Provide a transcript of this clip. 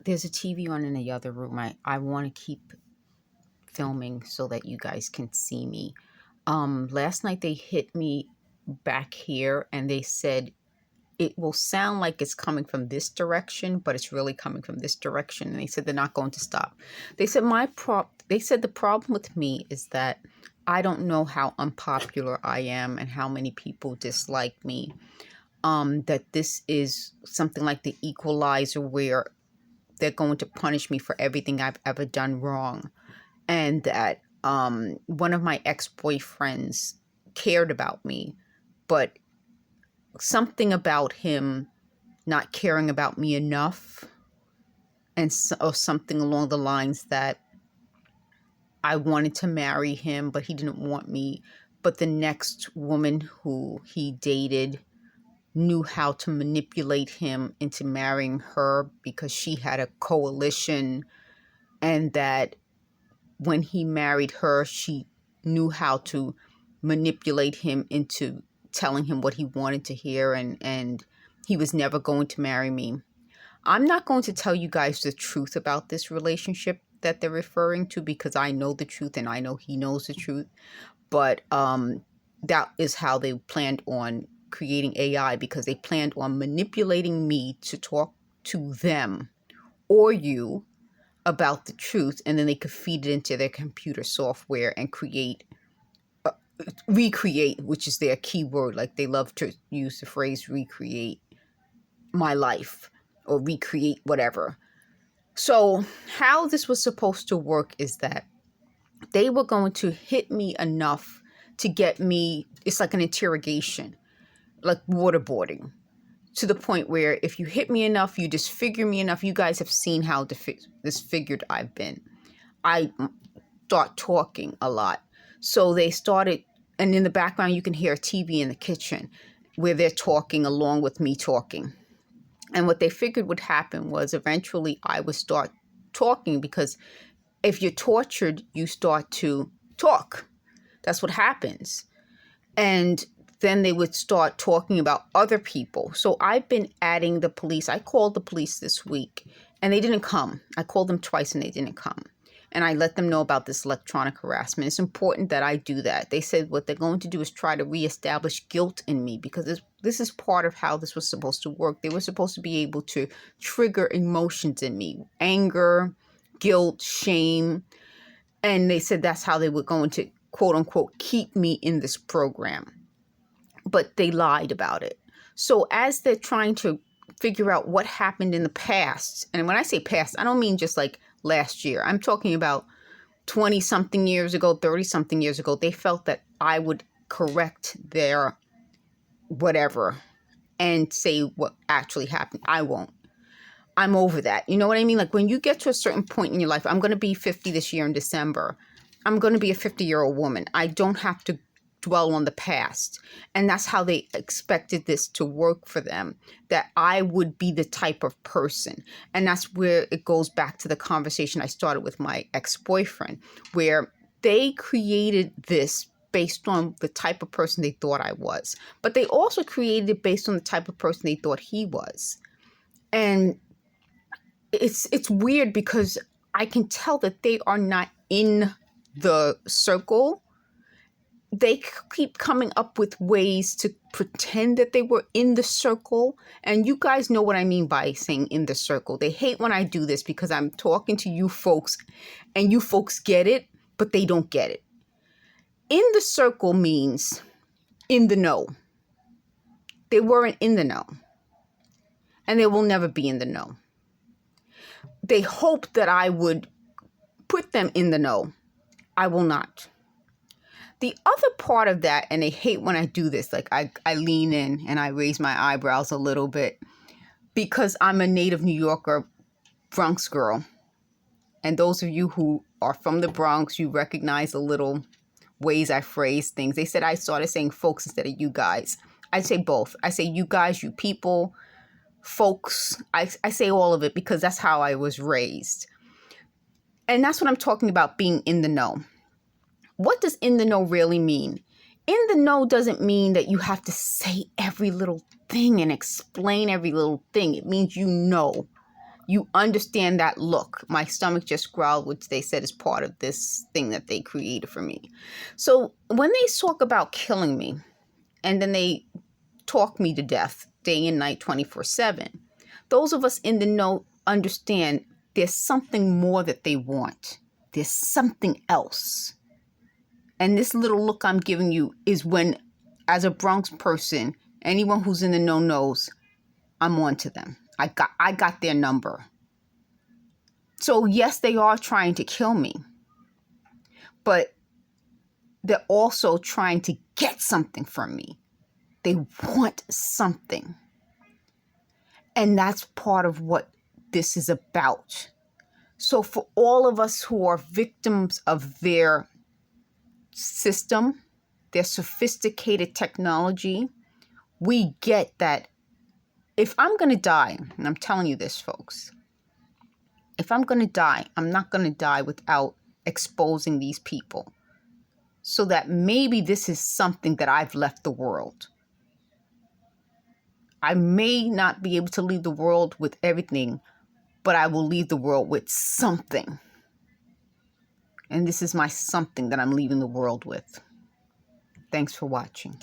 There's a TV on in the other room. I want to keep filming so that you guys can see me. Last night they hit me back here and they said it will sound like it's coming from this direction, but it's really coming from this direction. And they said they're not going to stop. They said they said the problem with me is that I don't know how unpopular I am and how many people dislike me. That this is something like the equalizer where they're going to punish me for everything I've ever done wrong. And that one of my ex-boyfriends cared about me, but something about him not caring about me enough, and or something along the lines that I wanted to marry him, but he didn't want me. But the next woman who he dated knew how to manipulate him into marrying her because she had a coalition, and that when he married her, she knew how to manipulate him into telling him what he wanted to hear, and he was never going to marry me. I'm not going to tell you guys the truth about this relationship that they're referring to because I know the truth and I know he knows the truth. But that is how they planned on creating AI, because they planned on manipulating me to talk to them or you about the truth, and then they could feed it into their computer software and recreate, which is their keyword. Like, they love to use the phrase recreate my life or recreate whatever. So how this was supposed to work is that they were going to hit me enough to get me, it's like an interrogation, like waterboarding, to the point where if you hit me enough, you disfigure me enough. You guys have seen how disfigured I've been. I start talking a lot. So they started, and in the background you can hear a TV in the kitchen where they're talking along with me talking. And what they figured would happen was eventually I would start talking, because if you're tortured, you start to talk. That's what happens. And then they would start talking about other people. So I've been adding the police. I called the police this week and they didn't come. I called them twice and they didn't come. And I let them know about this electronic harassment. It's important that I do that. They said what they're going to do is try to reestablish guilt in me, because this is part of how this was supposed to work. They were supposed to be able to trigger emotions in me: anger, guilt, shame. And they said that's how they were going to, quote unquote, keep me in this program. But they lied about it. So as they're trying to figure out what happened in the past, and when I say past, I don't mean just like last year. I'm talking about 20-something years ago, 30-something years ago. They felt that I would correct their whatever and say what actually happened. I won't. I'm over that. You know what I mean? Like, when you get to a certain point in your life, I'm going to be 50 this year in December. I'm going to be a 50-year-old woman. I don't have to dwell on the past. And that's how they expected this to work for them, that I would be the type of person. And that's where it goes back to the conversation I started with my ex-boyfriend, where they created this based on the type of person they thought I was. But they also created it based on the type of person they thought he was. And it's weird, because I can tell that they are not in the circle. They keep coming up with ways to pretend that they were in the circle. And you guys know what I mean by saying in the circle. They hate when I do this, because I'm talking to you folks and you folks get it, but they don't get it. In the circle means in the know. They weren't in the know, and they will never be in the know. They hoped that I would put them in the know. I will not. The other part of that, and they hate when I do this, like I lean in and I raise my eyebrows a little bit, because I'm a native New Yorker, Bronx girl. And those of you who are from the Bronx, you recognize the little ways I phrase things. They said I started saying folks instead of you guys. I say both. I say you guys, you people, folks. I say all of it because that's how I was raised. And that's what I'm talking about, being in the know. What does in the know really mean? In the know doesn't mean that you have to say every little thing and explain every little thing. It means you know. You understand that look. My stomach just growled, which they said is part of this thing that they created for me. So when they talk about killing me, and then they talk me to death day and night, 24/7, those of us in the know understand there's something more that they want. There's something else. And this little look I'm giving you is when, as a Bronx person, anyone who's in the know knows I'm on to them. I got their number. So yes, they are trying to kill me, but they're also trying to get something from me. They want something. And that's part of what this is about. So for all of us who are victims of their system, their sophisticated technology, we get that if I'm going to die, and I'm telling you this, folks, if I'm going to die, I'm not going to die without exposing these people so that maybe this is something that I've left the world. I may not be able to leave the world with everything, but I will leave the world with something. And this is my something that I'm leaving the world with. Thanks for watching.